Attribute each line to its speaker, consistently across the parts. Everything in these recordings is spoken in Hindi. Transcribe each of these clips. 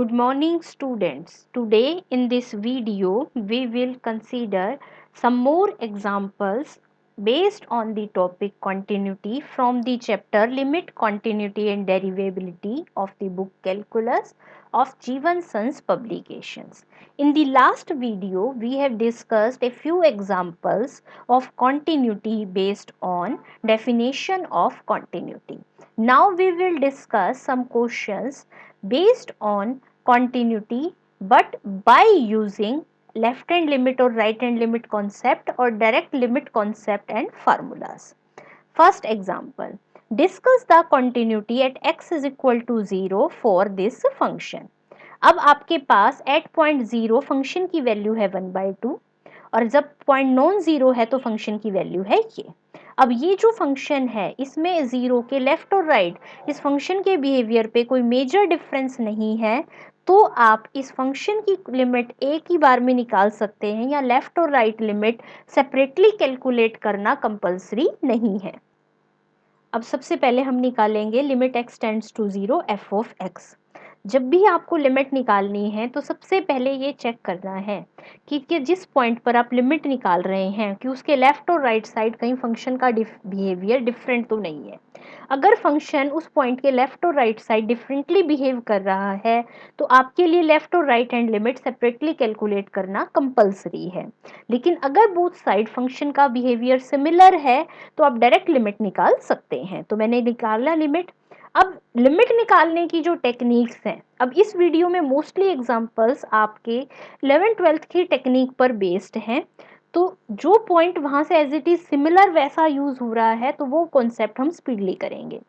Speaker 1: Good morning students. Today in this video we will consider some more examples based on the topic continuity from the chapter Limit, Continuity and Derivability of the book Calculus of Jeevan Sons publications. In the last video we have discussed a few examples of continuity based on definition of continuity. Now we will discuss some questions based on continuity but by using left hand limit or right hand limit concept or direct limit concept and formulas. First example, discuss the continuity at x is equal to 0 for this function. अब आपके पास एट पॉइंट जीरो फंक्शन की वैल्यू है 1/2 और जब पॉइंट नॉन जीरो है तो फंक्शन की वैल्यू है ये। अब ये जो फंक्शन है इसमें जीरो के लेफ्ट और राइट इस फंक्शन के बिहेवियर पे कोई मेजर डिफरेंस नहीं है, तो आप इस फंक्शन की लिमिट एक ही बार में निकाल सकते हैं या लेफ्ट और राइट लिमिट सेपरेटली कैलकुलेट करना कंपल्सरी नहीं है। अब सबसे पहले हम निकालेंगे limit x tends to 0 f of x। जब भी आपको लिमिट निकालनी है तो सबसे पहले ये चेक करना है कि जिस पॉइंट पर आप लिमिट निकाल रहे हैं कि उसके लेफ्ट और राइट साइड कहीं फंक्शन का बिहेवियर डिफरेंट तो नहीं है। अगर फंक्शन उस पॉइंट के लेफ्ट और राइट साइड डिफरेंटली बिहेव कर रहा है तो आपके लिए लेफ्ट और right hand limit separately calculate करना कंपलसरी है। लेकिन अगर बोथ साइड फंक्शन का बिहेवियर सिमिलर है तो आप डायरेक्ट लिमिट निकाल सकते हैं। तो मैंने निकाला लिमिट। अब लिमिट निकालने की जो टेक्निक्स हैं, अब इस वीडियो में मोस्टली एग्जांपल्स आपके 11th-12th की टेक्निक पर बेस्ड हैं, तो जो पॉइंट वहां से एज इट इज सिमिलर वैसा यूज हो रहा है तो वो कॉन्सेप्ट हम स्पीडली करेंगे।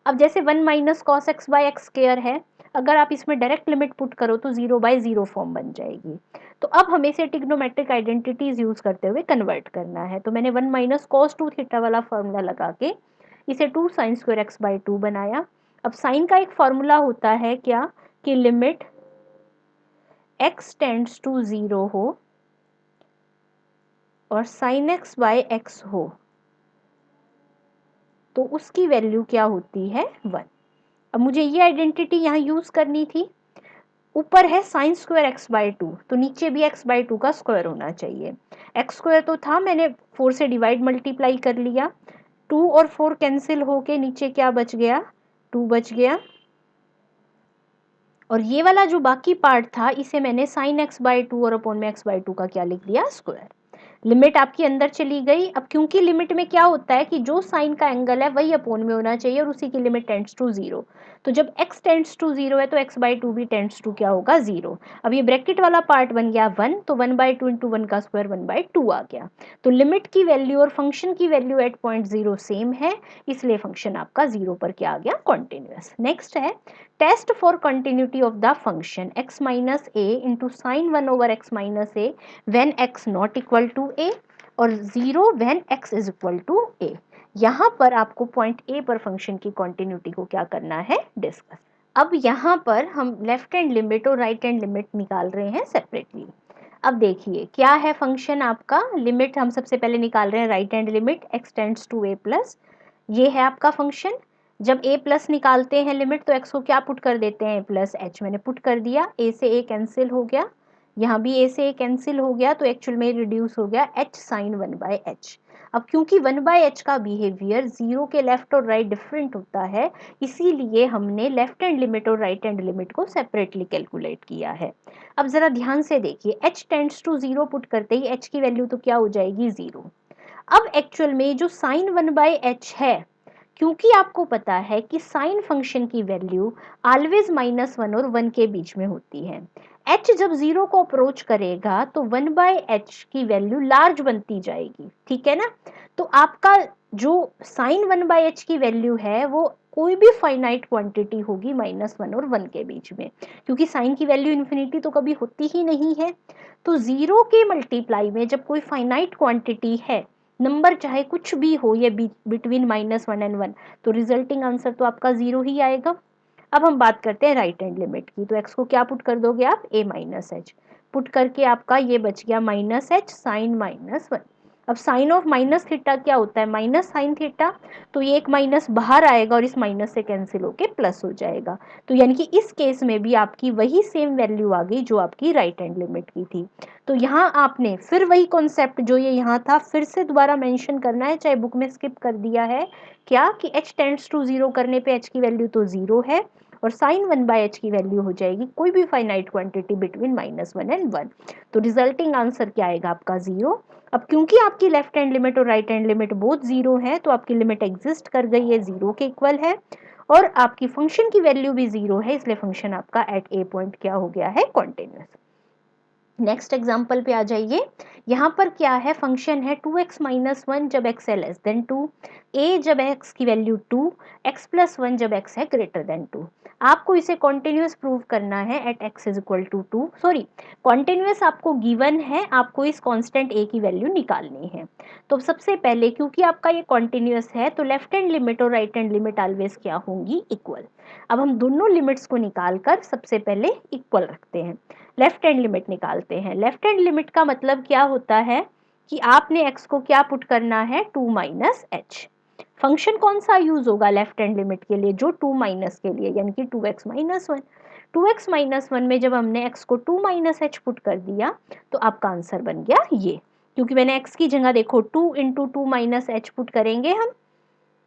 Speaker 1: अब जैसे 1 minus cos x by x square है, अगर आप इसमें डायरेक्ट लिमिट पुट करो तो 0/0 फॉर्म बन जाएगी। तो अब हमें इसे ट्रिग्नोमेट्रिक आइडेंटिटीज यूज करते हुए कन्वर्ट करना है। तो मैंने 1 माइनस कॉस 2 थीटा वाला फॉर्मूला लगा के इसे 2 साइन स्क्वायर एक्स बाई 2 बनाया। अब साइन का एक फॉर्मूला होता है क्या कि लिमिट x टेंड्स टू 0 हो और साइन एक्स बाय एक्स हो तो उसकी वैल्यू क्या होती है 1। अब मुझे ये आइडेंटिटी यहाँ यूज करनी थी। ऊपर है साइन स्क्वायर एक्स बाई 2 तो नीचे भी एक्स बाई 2 का स्क्वायर होना चाहिए। एक्स स्क्वायर तो था, मैंने 4 से डिवाइड मल्टीप्लाई कर लिया, 2 और 4 कैंसिल होके नीचे क्या बच गया 2 बच गया। और ये वाला जो बाकी पार्ट था इसे मैंने साइन एक्स बाई 2 और अपॉन में एक्स बाई 2 का क्या लिख दिया स्क्वायर। लिमिट आपकी अंदर चली गई। अब क्योंकि लिमिट में क्या होता है कि जो साइन का एंगल है वही अपॉन में होना चाहिए और उसी की लिमिट टेंड्स टू 0। तो जब x टेंड्स टू 0 है तो x बाई 2 भी टेंड्स टू क्या होगा 0। अब ये ब्रैकेट वाला पार्ट बन गया 1, तो 1/2 इंटू 1 का स्क्वायर 1/2 आ गया। तो लिमिट की वैल्यू और फंक्शन की वैल्यू एट पॉइंट 0 सेम है, इसलिए फंक्शन आपका 0 पर क्या आ गया कॉन्टिन्यूअस। नेक्स्ट है test for continuity of the function x minus A into sine 1 over X minus A when x not equal to A और 0 when x is equal to a। यहाँ पर आपको पॉइंट ए पर फंक्शन की कॉन्टिन्यूटी को क्या करना है डिस्कस। अब यहाँ पर हम लेफ्ट हैंड लिमिट और राइट हैंड लिमिट निकाल रहे हैं सेपरेटली। अब देखिए क्या है फंक्शन आपका, लिमिट हम सबसे पहले निकाल रहे हैं right hand limit x tends to a plus, ये है आपका फंक्शन। जब a प्लस निकालते हैं लिमिट तो x को क्या पुट कर देते हैं प्लस h, मैंने पुट कर दिया, a से a कैंसिल हो गया, यहाँ भी a से a कैंसिल हो गया, तो एक्चुअल में रिड्यूस हो गया h साइन 1/h। अब क्योंकि 1/h का बिहेवियर 0 के लेफ्ट और राइट डिफरेंट होता है, इसीलिए हमने लेफ्ट हैंड लिमिट और राइट हैंड लिमिट को सेपरेटली कैलकुलेट किया है। अब जरा ध्यान से देखिए, h टेंड्स टू 0 पुट करते ही h की वैल्यू तो क्या हो जाएगी 0। अब एक्चुअल में जो साइन 1/h है, क्योंकि आपको पता है कि साइन फंक्शन की वैल्यू ऑलवेज -1 और 1 के बीच में होती है। h जब 0 को अप्रोच करेगा तो 1/h की वैल्यू लार्ज बनती जाएगी, ठीक है ना। तो आपका जो साइन 1/h की वैल्यू है वो कोई भी फाइनाइट क्वांटिटी होगी -1 और 1 के बीच में, क्योंकि साइन की वैल्यू इन्फिनिटी तो कभी होती ही नहीं है। तो 0 के मल्टीप्लाई में जब कोई फाइनाइट क्वांटिटी है, नंबर चाहे कुछ भी हो ये बिटवीन -1 एंड 1, तो रिजल्टिंग आंसर तो आपका 0 ही आएगा। अब हम बात करते हैं राइट हैंड लिमिट की, तो x को क्या पुट कर दोगे आप a माइनस एच पुट करके आपका ये बच गया -h साइन -1। अब साइन ऑफ माइनस थीटा क्या होता है, माइनस साइन थीटा, तो ये एक माइनस बाहर आएगा और इस माइनस से कैंसिल होके प्लस हो जाएगा। तो यानी कि इस केस में भी आपकी वही सेम वैल्यू आ गई जो आपकी राइट हैंड लिमिट की थी। तो यहाँ आपने फिर वही कॉन्सेप्ट जो ये यहाँ था फिर से दोबारा मेंशन करना है, चाहे बुक में स्किप कर दिया है, क्या कि h टेंड्स टू 0 करने पे h की वैल्यू तो 0 है और साइन 1/h की वैल्यू हो जाएगी कोई भी फाइनाइट क्वांटिटी बिटवीन -1 एंड 1। तो रिजल्टिंग आंसर क्या आएगा आपका 0। अब क्योंकि आपकी लेफ्ट हैंड लिमिट और राइट हैंड लिमिट बोथ 0 है तो आपकी लिमिट एग्जिस्ट कर गई है, 0 के इक्वल है और आपकी फंक्शन की वैल्यू भी 0 है, इसलिए फंक्शन आपका एट ए पॉइंट क्या हो गया है, कॉन्टिन्यूअस। नेक्स्ट एग्जाम्पल पे आ जाइए। यहाँ पर क्या है, फंक्शन है 2x माइनस 1 जब x है लेस देन 2, a जब x की वैल्यू 2, x प्लस 1 जब x है ग्रेटर देन 2। आपको इसे कॉन्टिन्यूअस प्रूव करना है at x is equal to 2, sorry continuous आपको गिवन है, आपको इस कांस्टेंट a की वैल्यू निकालनी है। तो सबसे पहले क्योंकि आपका ये कॉन्टिन्यूअस है तो लेफ्ट हैंड लिमिट और राइट हैंड लिमिट ऑलवेज क्या होंगी, इक्वल। अब हम दोनों लिमिट्स को निकालकर सबसे पहले इक्वल रखते हैं, लेफ्ट हैंड लिमिट निकालते हैं। लेफ्ट हैंड लिमिट का मतलब क्या होता है कि आपने x को क्या पुट करना है, 2 माइनस एच। फंक्शन कौन सा यूज होगा लेफ्ट हैंड लिमिट के लिए, जो 2 माइनस के लिए, यानी कि 2x माइनस 1। 2x माइनस 1 में जब हमने x को 2 माइनस एच पुट कर दिया तो आपका आंसर बन गया ये, क्योंकि मैंने x की जगह देखो 2 इंटू 2 माइनस एच पुट करेंगे हम,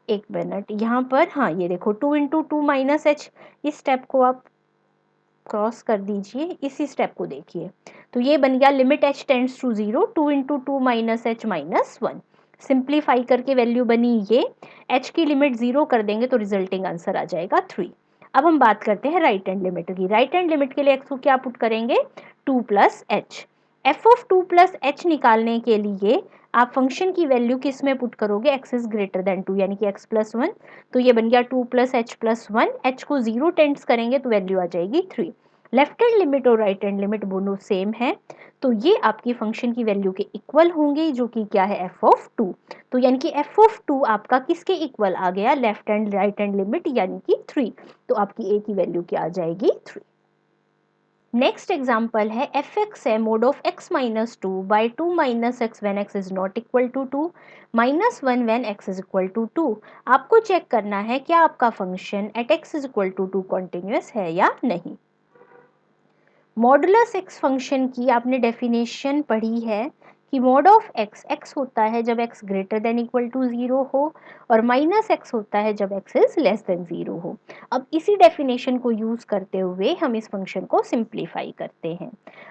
Speaker 1: एक मिनट यहाँ पर, हाँ ये देखो 2 इंटू 2 माइनस एच, इस स्टेप को आप क्रॉस कर दीजिए, इसी स्टेप को देखिए। तो ये बन गया limit h tends to 0, 2 into 2 minus h minus 1। Simplify करके वैल्यू बनी ये, h की लिमिट 0 कर देंगे तो रिजल्टिंग आंसर आ जाएगा 3। अब हम बात करते हैं राइट हैंड लिमिट की। राइट हैंड लिमिट के लिए x को क्या पुट करेंगे, 2 plus H. F of 2 plus H निकालने के लिए आप फंक्शन की वैल्यू किस में पुट करोगे, x इज ग्रेटर देन 2 यानी कि x प्लस 1। तो ये बन गया 2 प्लस एच प्लस 1, एच को 0 टेंड्स करेंगे तो वैल्यू आ जाएगी 3। लेफ्ट हैंड लिमिट और राइट हैंड लिमिट दोनों सेम है, तो ये आपकी फंक्शन की वैल्यू के इक्वल होंगे, जो कि क्या है, एफ ऑफ 2। तो यानी कि एफ ऑफ 2 आपका किसके इक्वल आ गया, left hand right hand limit यानी कि 3। तो आपकी ए की वैल्यू क्या आ जाएगी, 3। नेक्स्ट एग्जाम्पल है एफ एक्स है mod of x minus 2 by 2 minus x when x is not equal to 2 minus 1 when x is equal to 2। आपको चेक करना है क्या आपका function at x is equal to 2 continuous है या नहीं। मॉडुलस एक्स फंक्शन की आपने डेफिनेशन पढ़ी है कि मॉड ऑफ एक्स, एक्स होता है जब x greater than equal to 0 हो और माइनस एक्स होता है जब एक्स इज लेस देन 0 हो। अब इसी डेफिनेशन को यूज करते हुए हम इस फंक्शन को सिंप्लीफाई करते हैं।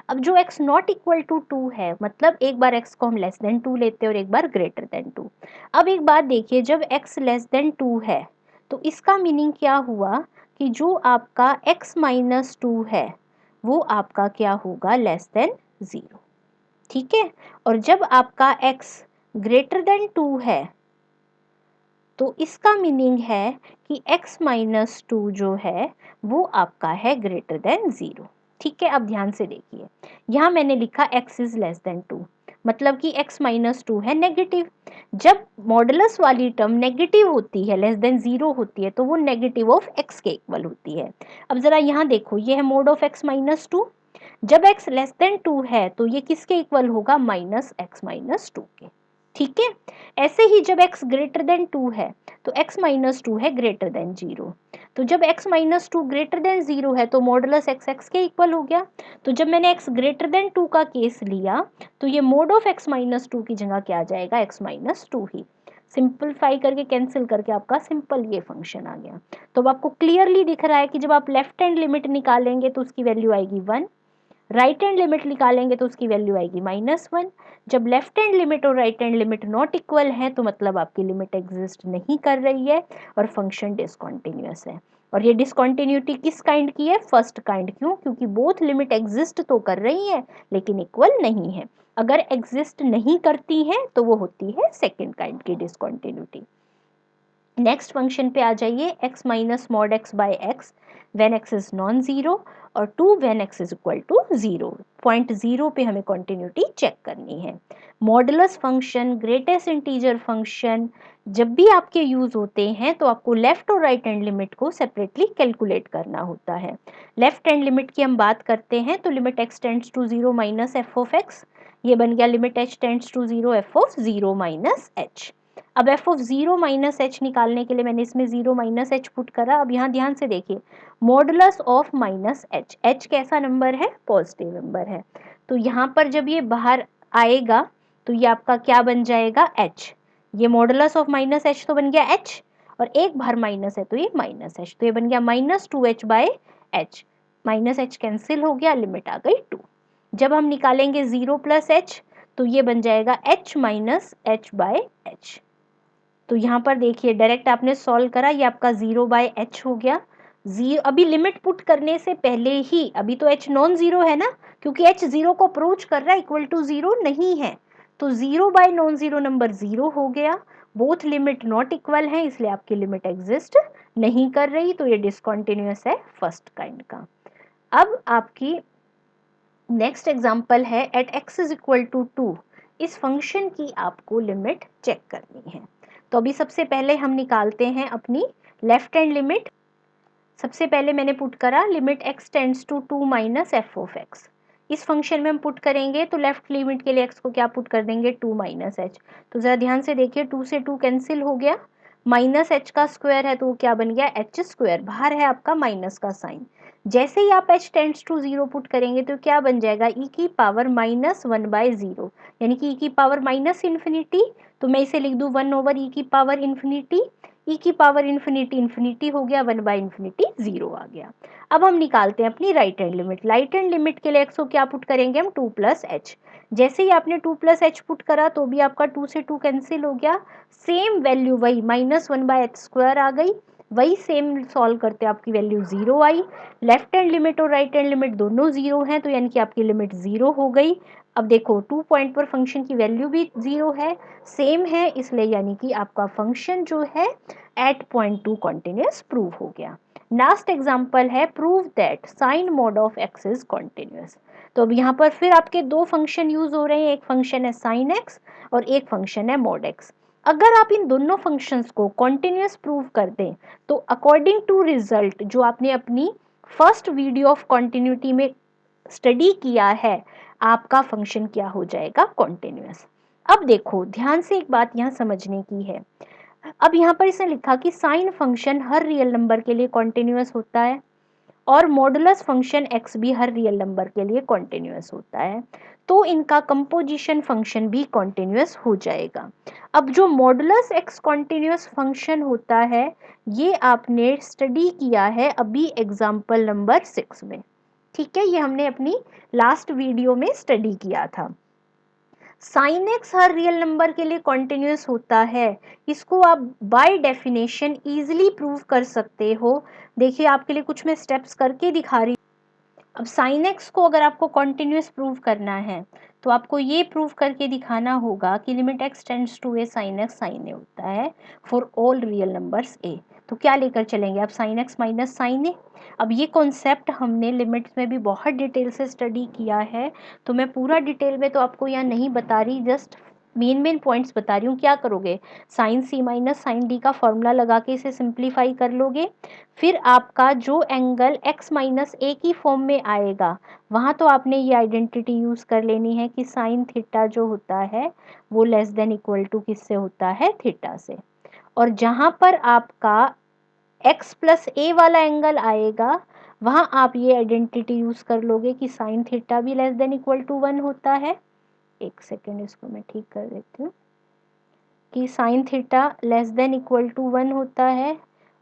Speaker 1: अब जो एक्स नॉट इक्वल टू 2 है, मतलब एक बार एक्स को हम लेस देन 2 लेते हैं और एक बार ग्रेटर देन 2। अब एक बात देखिए, जब एक्स लेस देन 2 है तो इसका मीनिंग क्या हुआ कि जो आपका एक्स माइनस 2 है वो आपका क्या होगा, लेस देन 0, ठीक है। और जब आपका x ग्रेटर देन 2 है तो इसका मीनिंग है कि x माइनस 2 जो है वो आपका है ग्रेटर देन 0, ठीक है। अब ध्यान से देखिए, यहाँ मैंने लिखा x इज लेस देन 2, मतलब कि x माइनस 2 है नेगेटिव। जब मॉडुलस वाली टर्म नेगेटिव होती है, लेस देन 0 होती है, तो वो नेगेटिव ऑफ x के इक्वल होती है। अब जरा यहाँ देखो, ये है मोड ऑफ x माइनस 2, जब x लेस देन 2 है तो ये किसके इक्वल होगा, माइनस x माइनस 2 के, ठीक है। ऐसे ही जब x ग्रेटर देन 2 है तो x माइनस 2 है ग्रेटर देन 0। तो जब x माइनस 2 ग्रेटर देन 0 है तो मॉडुलस x x के इक्वल हो गया। तो जब मैंने x ग्रेटर देन 2 का केस लिया तो ये मोड ऑफ x माइनस 2 की जगह क्या आ जाएगा, x माइनस 2 ही। सिंपलीफाई करके कैंसिल करके आपका सिंपल ये फंक्शन आ गया। तो अब आपको क्लियरली दिख रहा है कि जब आप लेफ्ट हैंड लिमिट निकालेंगे तो उसकी वैल्यू आएगी 1, राइट हैंड लिमिट निकालेंगे तो उसकी वैल्यू आएगी -1। जब लेफ्ट हैंड लिमिट और right hand limit not equal है तो मतलब आपकी लिमिट एग्जिस्ट नहीं कर रही है और फंक्शन डिसकंटिन्यूअस है। और ये डिसकंटिन्यूटी किस काइंड की है, फर्स्ट काइंड। क्यों, क्योंकि बोथ लिमिट एग्जिस्ट तो कर रही है लेकिन इक्वल नहीं है। अगर एग्जिस्ट नहीं करती हैं तो वो होती है सेकेंड काइंड की डिसकंटिन्यूटी। नेक्स्ट फंक्शन पे आ जाइए, x minus mod x by x when x is non zero और 2 when x is equal to 0। Point 0 पे हमें कॉन्टिन्यूटी चेक करनी है। Modulus function, greatest integer function जब भी आपके यूज होते हैं तो आपको लेफ्ट और राइट हैंड लिमिट को सेपरेटली कैलकुलेट करना होता है। लेफ्ट हैंड लिमिट की हम बात करते हैं तो limit x tends to 0 minus F of x, ये बन गया limit h tends to 0 f of 0 minus h। अब f ऑफ 0 माइनस h निकालने के लिए मैंने इसमें 0 माइनस h पुट करा। अब यहाँ ध्यान से देखिए, modulus of minus h, h कैसा नंबर है, पॉजिटिव नंबर है, तो यहाँ पर जब ये बाहर आएगा तो ये आपका क्या बन जाएगा, h। ये मॉडुलस ऑफ माइनस h तो बन गया h, और एक बाहर माइनस है तो ये माइनस h, तो ये बन गया minus 2h by h। Minus h cancel हो गया, लिमिट आ गई 2। जब हम निकालेंगे 0 प्लस h तो ये बन जाएगा h minus h by h। तो यहाँ पर देखिए डायरेक्ट आपने सॉल्व करा, ये आपका 0 बाय h हो गया। अभी लिमिट पुट करने से पहले ही, अभी तो h नॉन जीरो है ना, क्योंकि h 0 को अप्रोच कर रहा है, इक्वल टू 0 नहीं है, तो 0 बाय नॉन जीरो नंबर 0 हो गया। बोथ लिमिट नॉट इक्वल है, इसलिए आपकी लिमिट एग्जिस्ट नहीं कर रही, तो ये डिसकंटिन्यूअस है फर्स्ट काइंड का। अब आपकी नेक्स्ट एग्जाम्पल है at x is equal to 2, इस फंक्शन की आपको लिमिट चेक करनी है। तो अभी सबसे पहले हम निकालते हैं अपनी लेफ्ट हैंड लिमिट। सबसे पहले मैंने पुट करा limit x tends to 2 minus F of x। इस फंक्शन में हम पुट करेंगे तो लेफ्ट लिमिट के लिए x को क्या पुट कर देंगे, 2 माइनस एच। तो जरा ध्यान से देखिए, 2 से 2 कैंसिल हो गया, माइनस एच का स्क्वायर है तो वो क्या बन गया, एच स्क्वायर, बाहर है आपका माइनस का साइन। जैसे ही आप h टेंड्स टू 0 पुट करेंगे तो क्या बन जाएगा, e की पावर माइनस 1 बाय 0, यानी कि e की पावर माइनस इन्फिनिटी, तो मैं इसे लिख दूं 1 ओवर e की पावर इन्फिनिटी। e की पावर इन्फिनिटी इन्फिनिटी हो गया, 1 बाय इन्फिनिटी 0 आ गया। अब हम निकालते हैं अपनी right hand limit. Right hand limit के लिए x को क्या पुट करेंगे हम, 2 प्लस एच। जैसे ही आपने 2 प्लस एच पुट करा तो भी आपका 2 से 2 कैंसिल हो गया, सेम वैल्यू वही माइनस 1 बाय एच स्क्वायर आ गई, वही सेम सॉल्व करते आपकी वैल्यू 0 आई। लेफ्ट हैंड लिमिट और राइट हैंड लिमिट दोनों 0 हैं, तो यानी कि आपकी लिमिट 0 हो गई। अब देखो 2 पॉइंट पर फंक्शन की वैल्यू भी 0 है, सेम है, इसलिए यानी कि आपका फंक्शन जो है एट पॉइंट 2 कॉन्टिन्यूस प्रूव हो गया। लास्ट एग्जाम्पल है prove that sine mod of x is continuous. तो अब यहाँ पर फिर आपके दो फंक्शन यूज हो रहे हैं, एक फंक्शन है साइन एक्स और एक फंक्शन है मॉड एक्स। अगर आप इन दोनों फंक्शंस को कॉन्टिन्यूस प्रूव कर दें तो अकॉर्डिंग टू रिजल्ट जो आपने अपनी फर्स्ट वीडियो ऑफ कॉन्टिन्यूटी में स्टडी किया है, आपका फंक्शन क्या हो जाएगा, कॉन्टिन्यूस। अब देखो ध्यान से एक बात यहाँ समझने की है। अब यहाँ पर इसने लिखा कि साइन फंक्शन हर रियल नंबर के लिए कॉन्टिन्यूस होता है और मॉडुलस फंक्शन x भी हर रियल नंबर के लिए कॉन्टिन्यूस होता है, तो इनका कंपोजिशन फंक्शन भी कॉन्टिन्यूस हो जाएगा। अब जो मॉडुलस x कॉन्टिन्यूस फंक्शन होता है ये आपने स्टडी किया है अभी एग्जाम्पल नंबर 6 में, ठीक है, ये हमने अपनी लास्ट वीडियो में स्टडी किया था। साइन एक्स हर रियल नंबर के लिए कॉन्टिन्यूस होता है, इसको आप बाय डेफिनेशन इजीली प्रूव कर सकते हो। देखिए आपके लिए कुछ मैं स्टेप्स करके दिखा रही हूँ। अब साइन एक्स को अगर आपको कॉन्टिन्यूस प्रूव करना है तो आपको ये प्रूव करके दिखाना होगा कि limit X tends to A sine X sine A होता है for all real numbers A. तो क्या लेकर चलेंगे आप, sine X minus sine A. अब ये कॉन्सेप्ट हमने लिमिट्स में भी बहुत डिटेल से स्टडी किया है, तो मैं पूरा डिटेल में तो आपको यहाँ नहीं बता रही, जस्ट मेन पॉइंट्स बता रही हूँ। क्या करोगे, साइन सी माइनस साइन डी का फॉर्मूला लगा के इसे सिंप्लीफाई कर लोगे, फिर आपका जो एंगल x माइनस ए की फॉर्म में आएगा वहाँ तो आपने ये आइडेंटिटी यूज़ कर लेनी है कि साइन थीटा जो होता है वो लेस देन इक्वल टू किससे होता है, थीटा से। और जहाँ पर आपका x प्लस ए वाला एंगल आएगा वहाँ आप ये आइडेंटिटी यूज़ कर लोगे कि साइन थीटा भी लेस देन इक्वल टू 1 होता है। एक सेकेंड इसको मैं ठीक कर देती हूँ कि sine theta less than equal to 1 होता है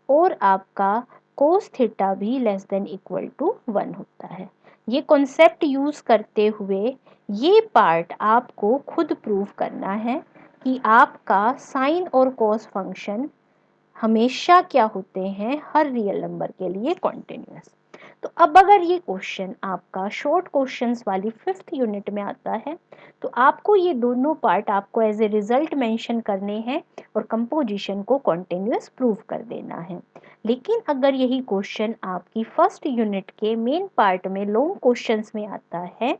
Speaker 1: और आपका कोस थीटा भी लेस देन इक्वल टू 1 होता है। ये कॉन्सेप्ट यूज़ करते हुए ये पार्ट आपको खुद प्रूव करना है कि आपका साइन और कोस फंक्शन हमेशा क्या होते हैं, हर रियल नंबर के लिए कॉन्टिन्यूस। तो अब अगर ये क्वेश्चन आपका शॉर्ट क्वेश्चंस वाली 5th यूनिट में आता है तो आपको ये दोनों पार्ट आपको एज ए रिजल्ट मेंशन करने हैं और कंपोजिशन को कॉन्टिन्यूस प्रूव कर देना है। लेकिन अगर यही क्वेश्चन आपकी फर्स्ट यूनिट के मेन पार्ट में लॉन्ग क्वेश्चंस में आता है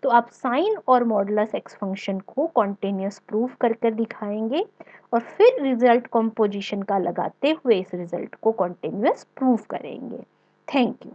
Speaker 1: तो आप साइन और मॉडुलस एक्स फंक्शन को कॉन्टिन्यूस प्रूव कर कर दिखाएंगे और फिर रिजल्ट कंपोजिशन का लगाते हुए इस रिजल्ट को कॉन्टिन्यूस प्रूव करेंगे। Thank you.